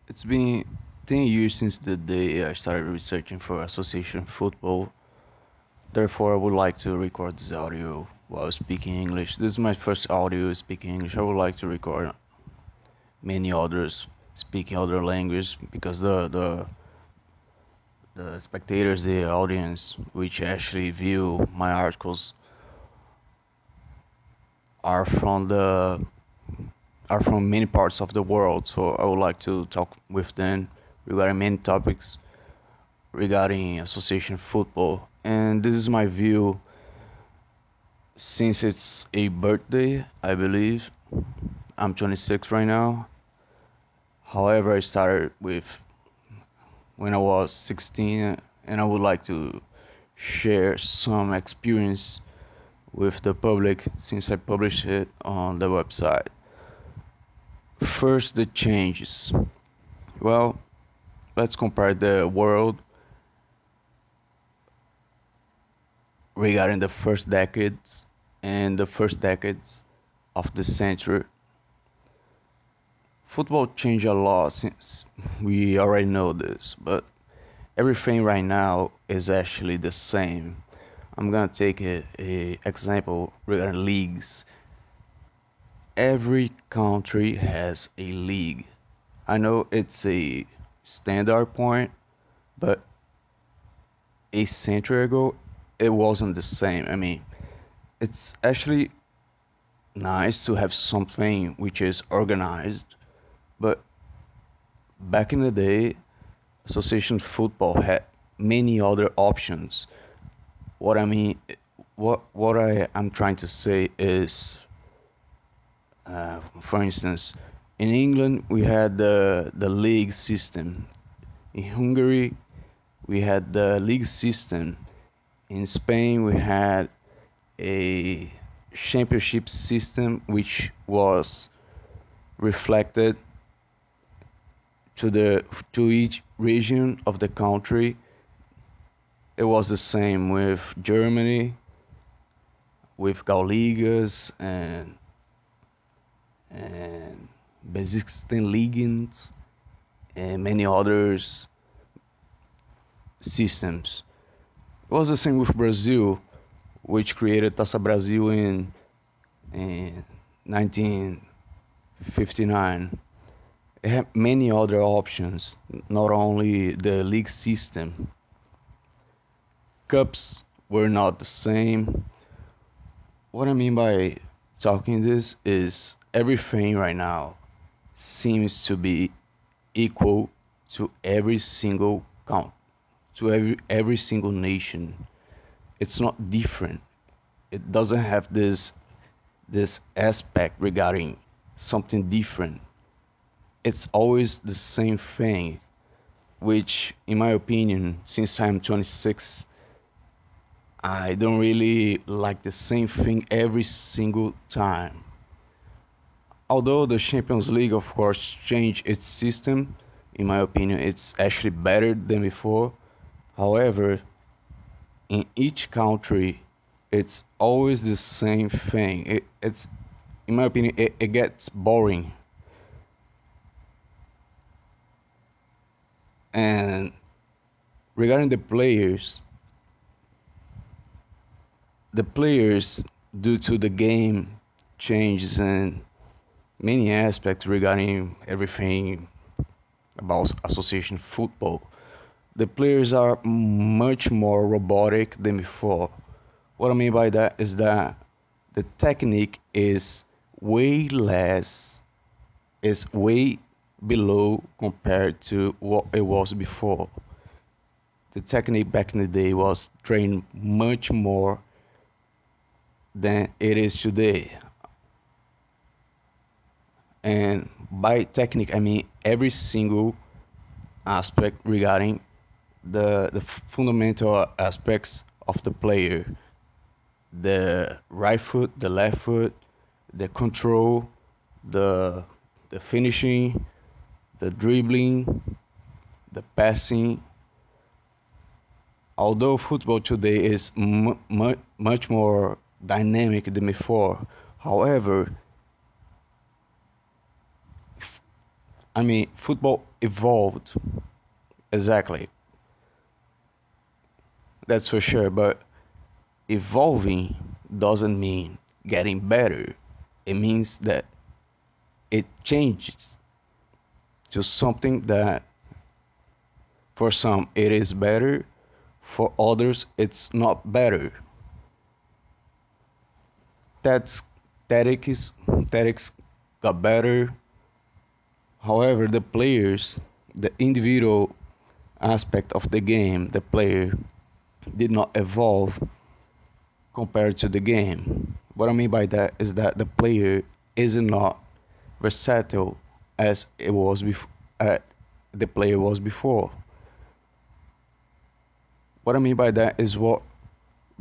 It's been 10 years since the day I started researching for association football. Therefore, I would like to record this audio while speaking English. This is my first audio speaking English. I would like to record many others speaking other language because the spectators, the audience, which actually view my articles, are from the are from many parts of the world. So I would like to talk with them regarding many topics regarding association football. And this is my view since it's a birthday, I believe. I'm 26 right now. However, I started with when I was 16, and I would like to share some experience with the public since I published it on the website. First, the changes. Well, let's compare the world regarding the first decades and the first decades of the century. Football changed a lot since we already know this, but everything right now is actually the same. I'm gonna take a example regarding leagues. Every country has a league. I know it's a standard point, but a century ago it wasn't the same. I mean, it's actually nice to have something which is organized, but back in the day, association football had many other options. What I mean, what I am trying to say is, for instance, in England we had the league system. In Hungary we had the league system. In Spain we had a championship system which was reflected to each region of the country. It was the same with Germany, with Gauligas and Bezirksligens and many others systems. It was the same with Brazil, which created Taça Brasil in 1959. It had many other options, not only the league system. Cups were not the same. What I mean by talking this is everything right now seems to be equal to every single count, to every single nation. It's not different. It doesn't have this aspect regarding something different. It's always the same thing, which in my opinion, since I'm 26, I don't really like the same thing every single time. Although the Champions League, of course, changed its system, in my opinion, it's actually better than before. However, in each country, it's always the same thing. It's, in my opinion, it gets boring. And regarding the players, due to the game changes and many aspects regarding everything about association football, the players are much more robotic than before. What I mean by that is that the technique is way below compared to what it was before. The technique back in the day was trained much more than it is today. And by technique, I mean every single aspect regarding the fundamental aspects of the player: the right foot, the left foot, the control, the the finishing, the dribbling, the passing. Although football today is much more dynamic than before, however, I mean, football evolved, exactly, that's for sure. But evolving doesn't mean getting better. It means that it changes to something that for some it is better, for others it's not better. That's tactics got better. However, the players, the individual aspect of the game, the player did not evolve compared to the game. What I mean by that is that the player is not versatile as it was before. The player was before. What I mean by that is what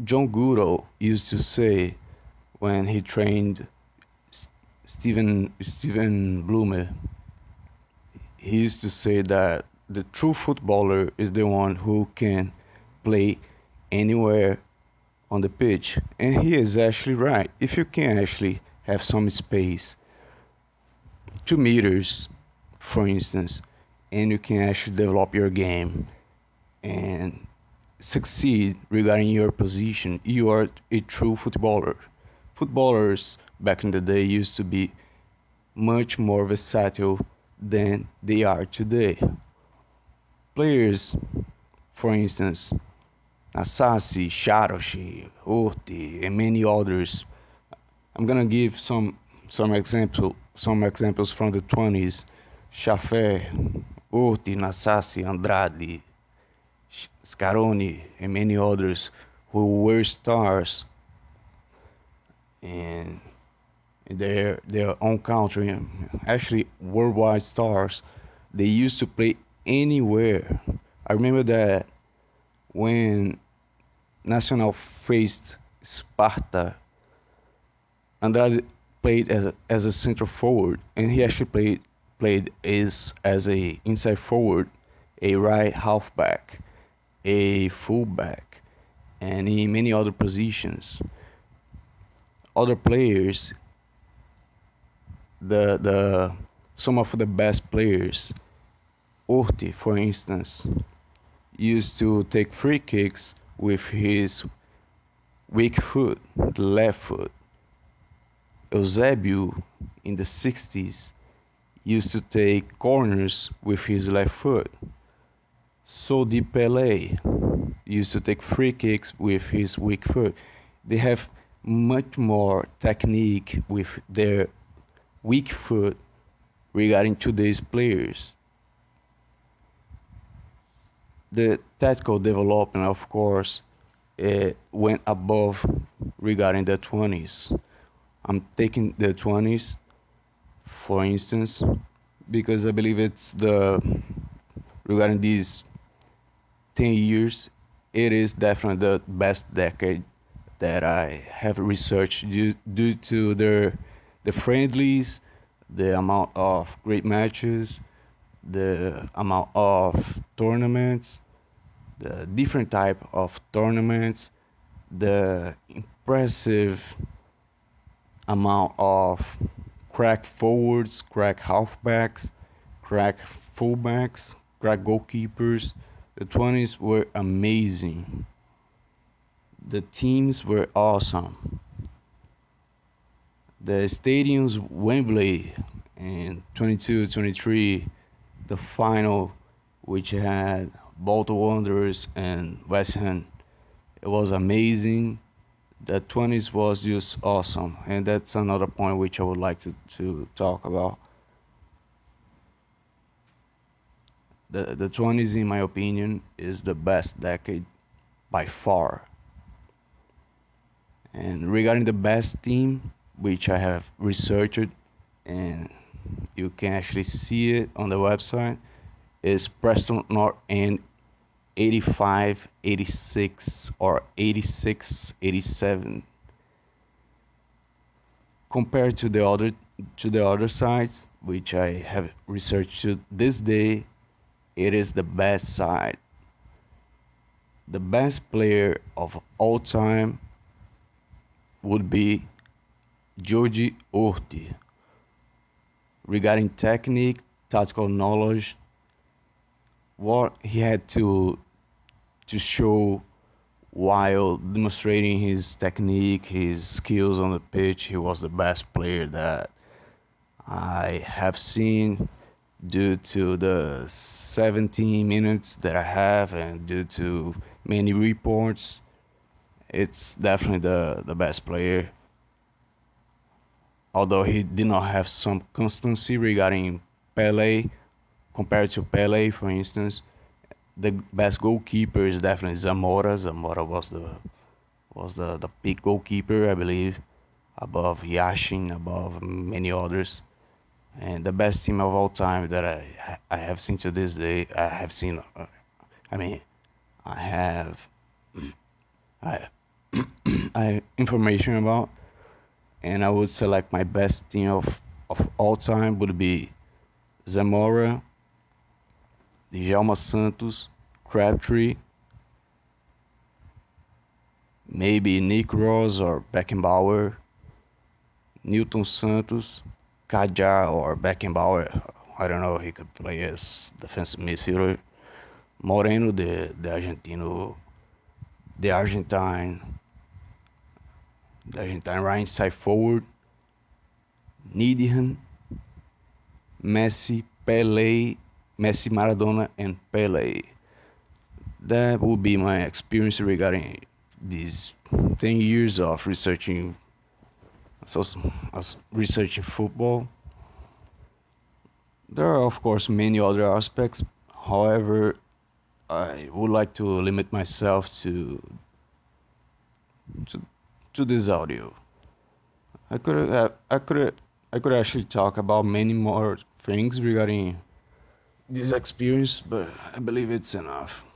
John Goodall used to say when he trained Steven Bloomer. He used to say that the true footballer is the one who can play anywhere on the pitch, and he is actually right. If you can actually have some space, 2 meters, for instance, and you can actually develop your game and succeed regarding your position, you are a true footballer. Footballers back in the day used to be much more versatile than they are today. Players, for instance, Asasi, Sharoshi, Orti, and many others. I'm gonna give some examples from the 20s. Chafé, Orti, Nasasi, Andrade, Scaroni, and many others who were stars in their own country, actually worldwide stars. They used to play anywhere. I remember that when Nacional faced Sparta, Andrade played as a center forward, and he actually played as a inside forward, a right halfback, a fullback, and in many other positions. Other players, the some of the best players, Orti, for instance, used to take free kicks with his weak foot, the left foot. Eusebio in the 60s used to take corners with his left foot. So did Pelé used to take free kicks with his weak foot. They have much more technique with their weak foot regarding today's players. The tactical development, of course, went above regarding the 20s. I'm taking the 20s, for instance, because I believe it's the regarding these 10 years, it is definitely the best decade that I have researched due to the friendlies, the amount of great matches, the amount of tournaments, the different type of tournaments, the impressive amount of crack forwards, crack halfbacks, crack fullbacks, crack goalkeepers. The 20s were amazing. The teams were awesome. The stadiums, Wembley in 22, 23, the final, which had Bolton Wanderers and West Ham, it was amazing. The 20s was just awesome, and that's another point which I would like to talk about. The 20s, in my opinion, is the best decade by far. And regarding the best team, which I have researched and you can actually see it on the website, is Preston North End 85, 86, or 86, 87. Compared to the other sides, which I have researched to this day, it is the best side. The best player of all time would be Georgi Orti. Regarding technique, tactical knowledge, what he had to show while demonstrating his technique, his skills on the pitch. He was the best player that I have seen due to the 17 minutes that I have and due to many reports. It's definitely the best player. Although he did not have some constancy regarding Pele, compared to Pele, for instance, the best goalkeeper is definitely Zamora. Zamora was the peak goalkeeper, I believe, above Yashin, above many others. And the best team of all time that I have seen to this day, I have seen. I mean, I have I I information about, and I would select my best team of all time would be Zamora, Djalma Santos, Crabtree, maybe Nick Ross or Beckenbauer, Newton Santos, Kajar or Beckenbauer. I don't know. He could play as defensive midfielder. Moreno, the Argentino, the Argentine, the Argentine right side forward. Needham, Messi, Pele, Messi, Maradona, and Pele. That would be my experience regarding these 10 years of so, researching football. There are, of course, many other aspects. However, I would like to limit myself to, to this audio. I could actually talk about many more things regarding this experience, but I believe it's enough.